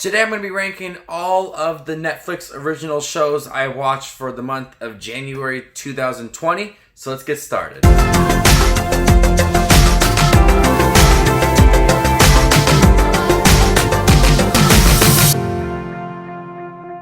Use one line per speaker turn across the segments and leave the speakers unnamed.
Today I'm going to be ranking all of the Netflix original shows I watched for the month of January 2020. So let's get started.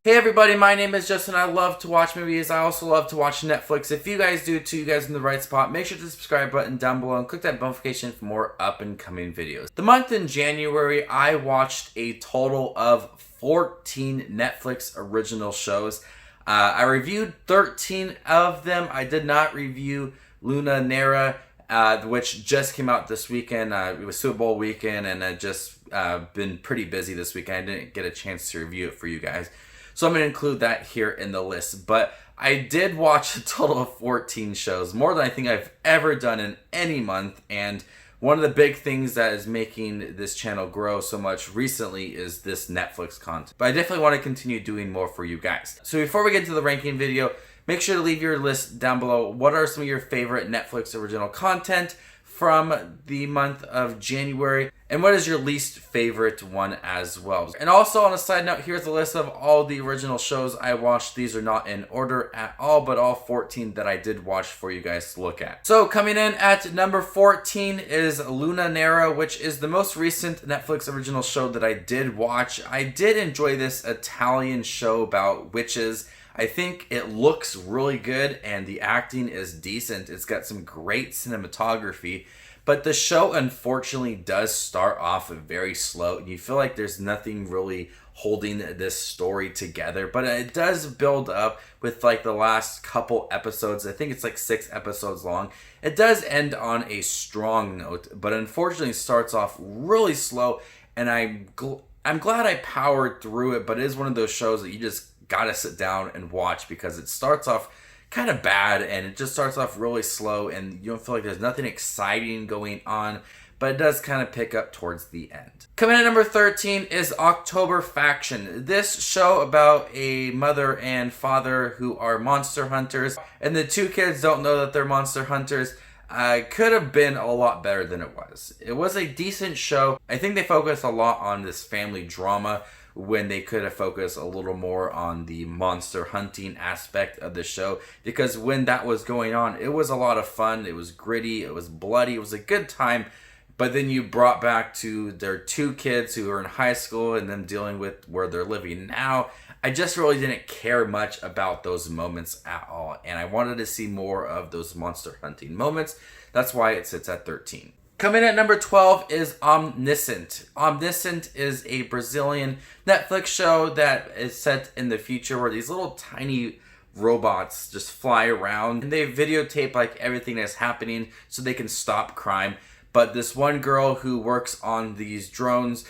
Hey everybody, my name is Justin. I love to watch movies. I also love to watch Netflix. If you guys do too, you guys are in the right spot. Make sure to subscribe button down below and click that notification for more up and coming videos. The month in January, I watched a total of 14 Netflix original shows. I reviewed 13 of them. I did not review Nera, which just came out this weekend. It was Super Bowl weekend, and I just been pretty busy this weekend. I didn't get a chance to review it for you guys. So I'm going to include that here in the list. But I did watch a total of 14 shows, more than I think I've ever done in any month. And one of the big things that is making this channel grow so much recently is this Netflix content. But I definitely want to continue doing more for you guys. So before we get to the ranking video, make sure to leave your list down below. What are some of your favorite Netflix original content from the month of January? And what is your least favorite one as well? And also on a side note, here's a list of all the original shows I watched. These are not in order at all, but all 14 that I did watch for you guys to look at. So coming in at number 14 is Nera, which is the most recent Netflix original show that I did watch. I did enjoy this Italian show about witches. I think it looks really good and the acting is decent. It's got some great cinematography. But the show, unfortunately, does start off very slow. And you feel like there's nothing really holding this story together. But it does build up with like the last couple episodes. I think it's like 6 episodes long. It does end on a strong note. But unfortunately, it starts off really slow. And I'm glad I powered through it. But it is one of those shows that you just gotta sit down and watch because it starts off kind of bad and it just starts off really slow and you don't feel like there's nothing exciting going on, but it does kind of pick up towards the end. Coming in at number 13 is October Faction. This show about a mother and father who are monster hunters, and the 2 kids don't know that they're monster hunters. Could have been a lot better than it was. It was a decent show. I think they focused a lot on this family drama when they could have focused a little more on the monster hunting aspect of the show, because when that was going on, it was a lot of fun. It was gritty, it was bloody, it was a good time. But then you brought back to their 2 kids who are in high school and them dealing with where they're living now. I just really didn't care much about those moments at all, and I wanted to see more of those monster hunting moments. That's why it sits at 13. Coming at number 12 is Omniscient. Omniscient is a Brazilian Netflix show that is set in the future where these little tiny robots just fly around and they videotape like everything that's happening so they can stop crime. But this one girl who works on these drones,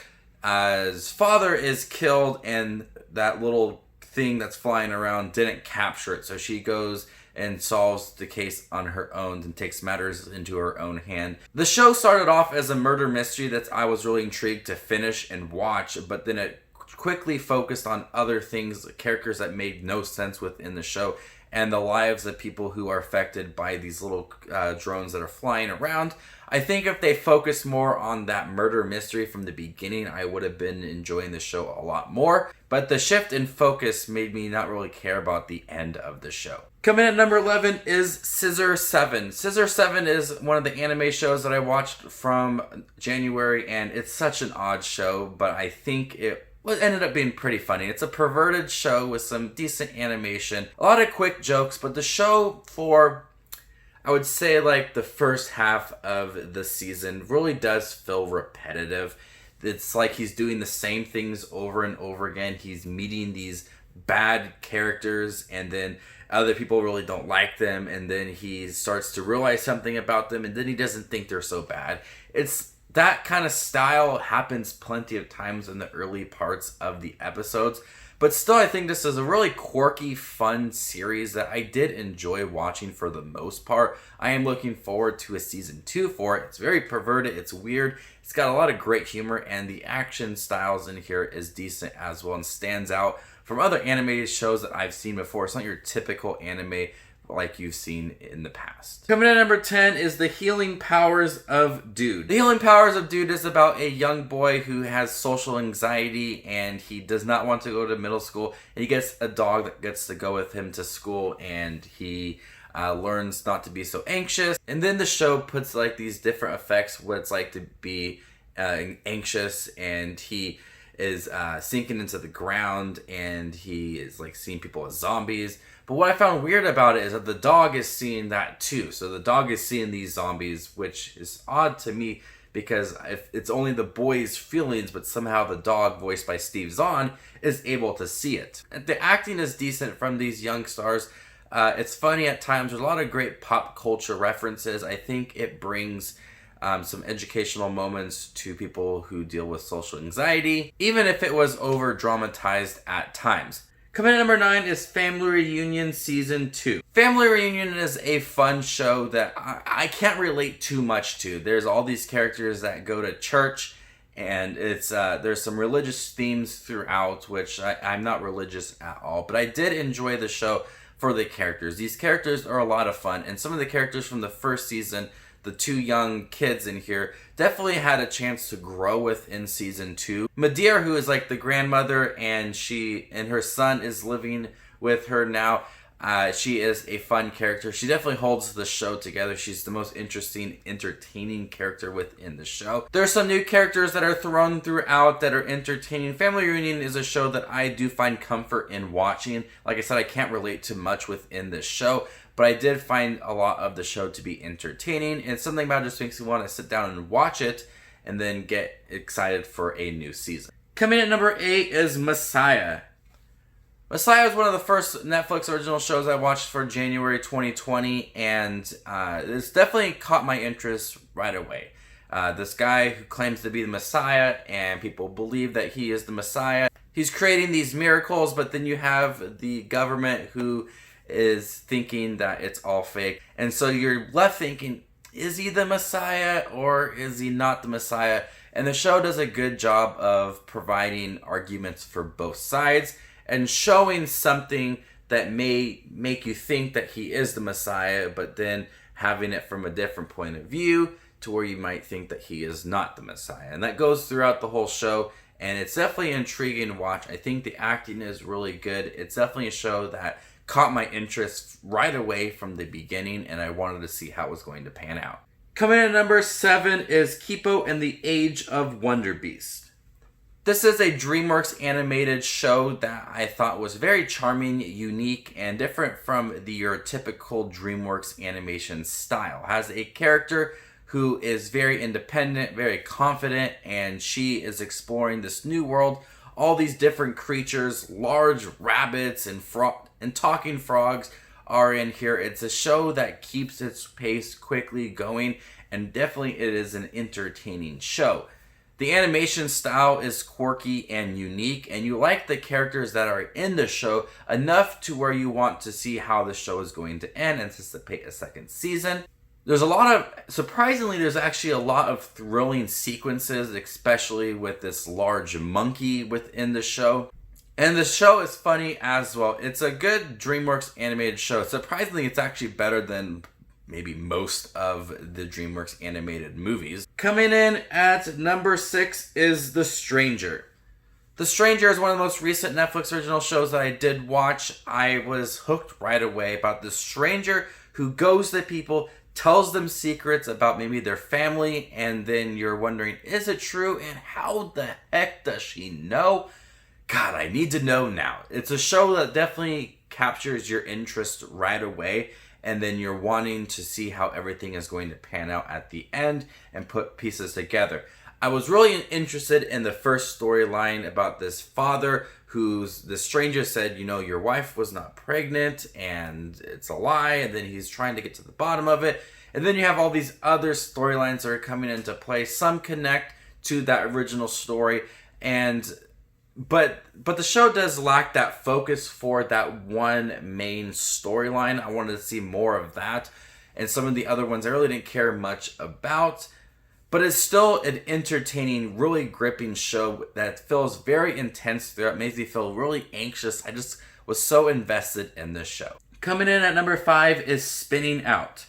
his father is killed and that little thing that's flying around didn't capture it. So she goes and solves the case on her own and takes matters into her own hand. The show started off as a murder mystery that I was really intrigued to finish and watch, but then it quickly focused on other things, characters that made no sense within the show, and the lives of people who are affected by these little drones that are flying around. I think if they focused more on that murder mystery from the beginning, I would have been enjoying the show a lot more. But the shift in focus made me not really care about the end of the show. Coming at number 11 is Scissor Seven. Scissor Seven is one of the anime shows that I watched from January, and it's such an odd show, but I think it ended up being pretty funny. It's a perverted show with some decent animation, a lot of quick jokes, but the show for, I would say, like the first half of the season really does feel repetitive. It's like he's doing the same things over and over again. He's meeting these bad characters and then other people really don't like them, and then he starts to realize something about them and then he doesn't think they're so bad. It's that kind of style happens plenty of times in the early parts of the episodes. But still, I think this is a really quirky, fun series that I did enjoy watching for the most part. I am looking forward to a season 2 for it. It's very perverted, it's weird, it's got a lot of great humor, and the action styles in here is decent as well and stands out from other animated shows that I've seen before. It's not your typical anime like you've seen in the past. Coming in at number 10 is The Healing Powers of Dude. The Healing Powers of Dude is about a young boy who has social anxiety and he does not want to go to middle school. And he gets a dog that gets to go with him to school, and he learns not to be so anxious. And then the show puts like these different effects, what it's like to be anxious, and he is sinking into the ground, and he is like seeing people as zombies. But what I found weird about it is that the dog is seeing that too. So the dog is seeing these zombies, which is odd to me because if it's only the boy's feelings, but somehow the dog, voiced by Steve Zahn, is able to see it. The acting is decent from these young stars. It's funny at times. There's a lot of great pop culture references. I think it brings some educational moments to people who deal with social anxiety, even if it was over dramatized at times. Coming in at number 9 is Family Reunion Season 2. Family Reunion is a fun show that I can't relate too much to. There's all these characters that go to church, and it's there's some religious themes throughout, which I'm not religious at all, but I did enjoy the show for the characters. These characters are a lot of fun, and some of the characters from the first season, the two young kids in here, definitely had a chance to grow within season 2. Medea, who is like the grandmother, and her son is living with her now. She is a fun character. She definitely holds the show together. She's the most interesting, entertaining character within the show. There are some new characters that are thrown throughout that are entertaining. Family Reunion is a show that I do find comfort in watching. Like I said, I can't relate to much within this show, but I did find a lot of the show to be entertaining, and something about it just makes me want to sit down and watch it and then get excited for a new season. Coming in at number 8 is Messiah. Messiah was one of the first Netflix original shows I watched for January 2020, and this definitely caught my interest right away. This guy who claims to be the Messiah, and people believe that he is the Messiah. He's creating these miracles, but then you have the government who is thinking that it's all fake. And so you're left thinking, is he the Messiah or is he not the Messiah? And the show does a good job of providing arguments for both sides and showing something that may make you think that he is the Messiah, but then having it from a different point of view to where you might think that he is not the Messiah. And that goes throughout the whole show, and it's definitely intriguing to watch. I think the acting is really good. It's definitely a show that caught my interest right away from the beginning, and I wanted to see how it was going to pan out. Coming in at number 7 is Kipo and the Age of Wonderbeasts. This is a DreamWorks animated show that I thought was very charming, unique, and different from your typical DreamWorks animation style. It has a character who is very independent, very confident, and she is exploring this new world. All these different creatures, large rabbits and talking frogs are in here. It's a show that keeps its pace quickly going, and definitely it is an entertaining show. The animation style is quirky and unique, and you like the characters that are in the show enough to where you want to see how the show is going to end, anticipate a second season. Surprisingly, there's actually a lot of thrilling sequences, especially with this large monkey within the show. And the show is funny as well. It's a good DreamWorks animated show. Surprisingly, it's actually better than maybe most of the DreamWorks animated movies. Coming in at number 6 is The Stranger. The Stranger is one of the most recent Netflix original shows that I did watch. I was hooked right away about this stranger who goes to people, tells them secrets about maybe their family, and then you're wondering, is it true? And how the heck does she know? God, I need to know now. It's a show that definitely captures your interest right away, and then you're wanting to see how everything is going to pan out at the end and put pieces together. I was really interested in the first storyline about this father who's the stranger said, you know, your wife was not pregnant and it's a lie, and then he's trying to get to the bottom of it. And then you have all these other storylines that are coming into play. Some connect to that original story, but the show does lack that focus for that one main storyline. I wanted to see more of that, and some of the other ones I really didn't care much about. But it's still an entertaining, really gripping show that feels very intense throughout. Makes me feel really anxious. I just was so invested in this show. Coming in at number 5 is Spinning Out.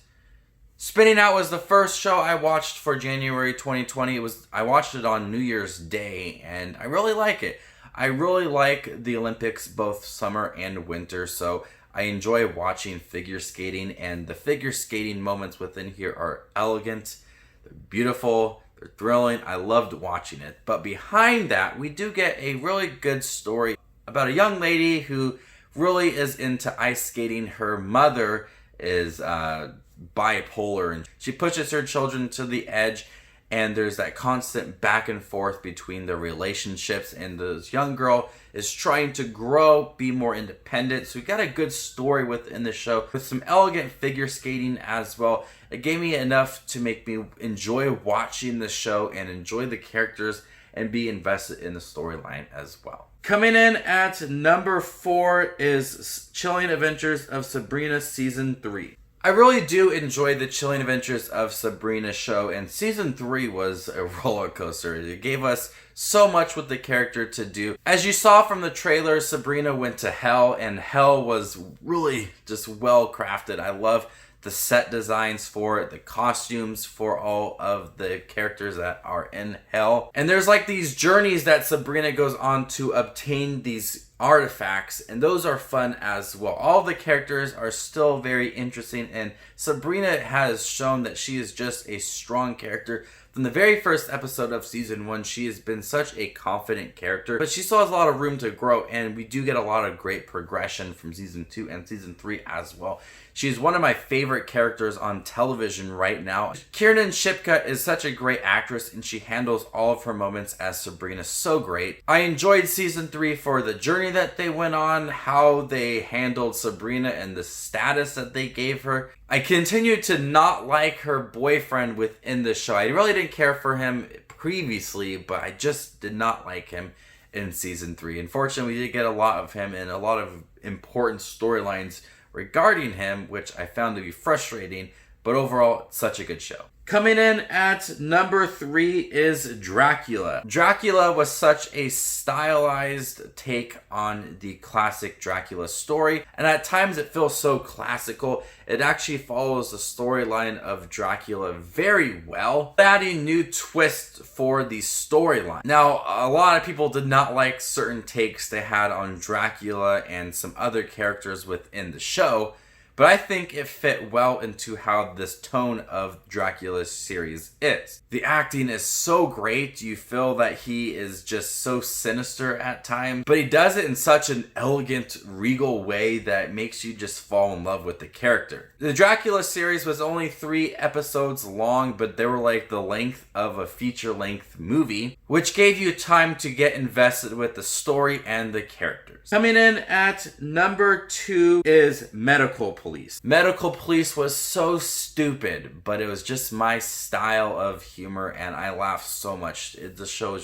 Spinning Out was the first show I watched for January 2020. I watched it on New Year's Day, and I really like it. I really like the Olympics, both summer and winter, so I enjoy watching figure skating, and the figure skating moments within here are elegant, they're beautiful, they're thrilling. I loved watching it. But behind that, we do get a really good story about a young lady who really is into ice skating. Her mother is bipolar, and she pushes her children to the edge, and there's that constant back and forth between the relationships, and this young girl is trying to grow, be more independent. So we got a good story within the show with some elegant figure skating as well. It gave me enough to make me enjoy watching the show and enjoy the characters and be invested in the storyline as well. Coming in at number 4 is Chilling Adventures of Sabrina Season 3. I really do enjoy the Chilling Adventures of Sabrina show, and Season 3 was a roller coaster. It gave us so much with the character to do. As you saw from the trailer, Sabrina went to hell, and hell was really just well crafted. I love the set designs for it, the costumes for all of the characters that are in hell. And there's like these journeys that Sabrina goes on to obtain these artifacts, and those are fun as well. All the characters are still very interesting, and Sabrina has shown that she is just a strong character. From the very first episode of Season 1, she has been such a confident character, but she still has a lot of room to grow, and we do get a lot of great progression from Season 2 and Season 3 as well. She's one of my favorite characters on television right now. Kiernan Shipka is such a great actress, and she handles all of her moments as Sabrina so great. I enjoyed Season 3 for the journey that they went on, how they handled Sabrina and the status that they gave her. I continue to not like her boyfriend within the show. I really didn't care for him previously, but I just did not like him in Season 3. Unfortunately, we did get a lot of him and a lot of important storylines regarding him, which I found to be frustrating, but overall, such a good show. Coming in at number 3 is Dracula. Dracula was such a stylized take on the classic Dracula story, and at times it feels so classical. It actually follows the storyline of Dracula very well, adding new twists for the storyline. Now, a lot of people did not like certain takes they had on Dracula and some other characters within the show, but I think it fit well into how this tone of Dracula's series is. The acting is so great. You feel that he is just so sinister at times, but he does it in such an elegant, regal way that makes you just fall in love with the character. The Dracula series was only 3 episodes long, but they were like the length of a feature-length movie, which gave you time to get invested with the story and the characters. Coming in at number 2 is Medical Police. Medical Police was so stupid, but it was just my style of humor, and I laughed so much. The show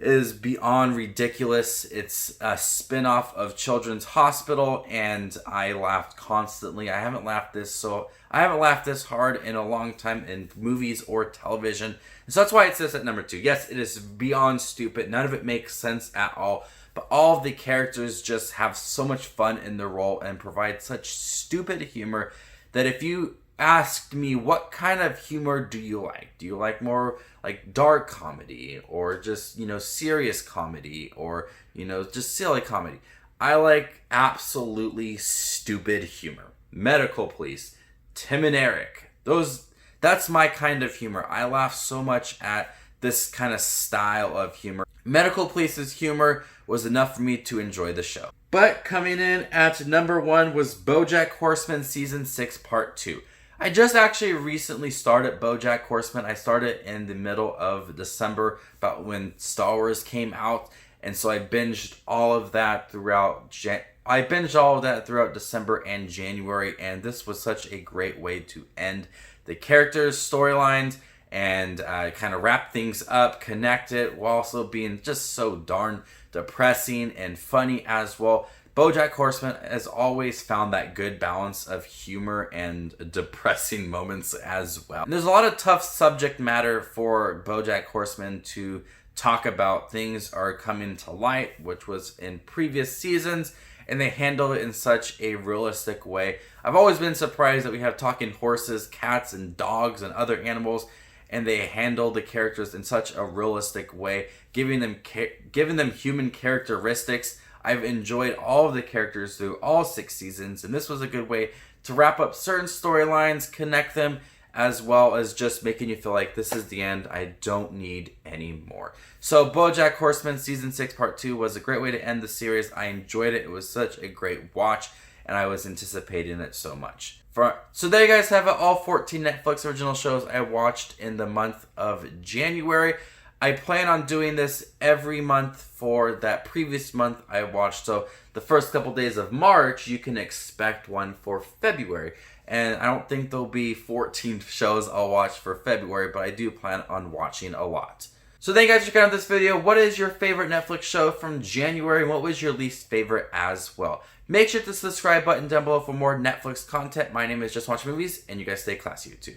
is beyond ridiculous. It's a spin-off of Children's Hospital, and I laughed constantly. I haven't laughed this hard in a long time in movies or television. So that's why it says at number 2. Yes, it is beyond stupid. None of it makes sense at all. But all of the characters just have so much fun in their role and provide such stupid humor that if you asked me what kind of humor do you like? Do you like more like dark comedy or just, serious comedy or, just silly comedy? I like absolutely stupid humor. Medical Police, Tim and Eric. That's my kind of humor. I laugh so much at this kind of style of humor. Medical Police's humor was enough for me to enjoy the show. But coming in at number 1 was Bojack Horseman Season 6 Part 2. I just actually recently started Bojack Horseman. I started in the middle of December, about when Star Wars came out, and so I binged all of that throughout December and January, and this was such a great way to end the characters' storylines and kind of wrap things up, connect it, while also being just so darn depressing and funny as well. Bojack Horseman has always found that good balance of humor and depressing moments as well. And there's a lot of tough subject matter for Bojack Horseman to talk about things are coming to light, which was in previous seasons, and they handle it in such a realistic way. I've always been surprised that we have talking horses, cats, and dogs and other animals, and they handle the characters in such a realistic way, giving them human characteristics. I've enjoyed all of the characters through all 6 seasons, and this was a good way to wrap up certain storylines, connect them, as well as just making you feel like this is the end. I don't need any more. So Bojack Horseman Season 6 Part 2 was a great way to end the series. I enjoyed it. It was such a great watch, and I was anticipating it so much. So there you guys have it, all 14 Netflix original shows I watched in the month of January. I plan on doing this every month for that previous month I watched. So the first couple days of March, you can expect one for February. And I don't think there'll be 14 shows I'll watch for February, but I do plan on watching a lot. So thank you guys for checking out this video. What is your favorite Netflix show from January, and what was your least favorite as well? Make sure to hit the subscribe button down below for more Netflix content. My name is Just Watch Movies, and you guys stay classy, YouTube.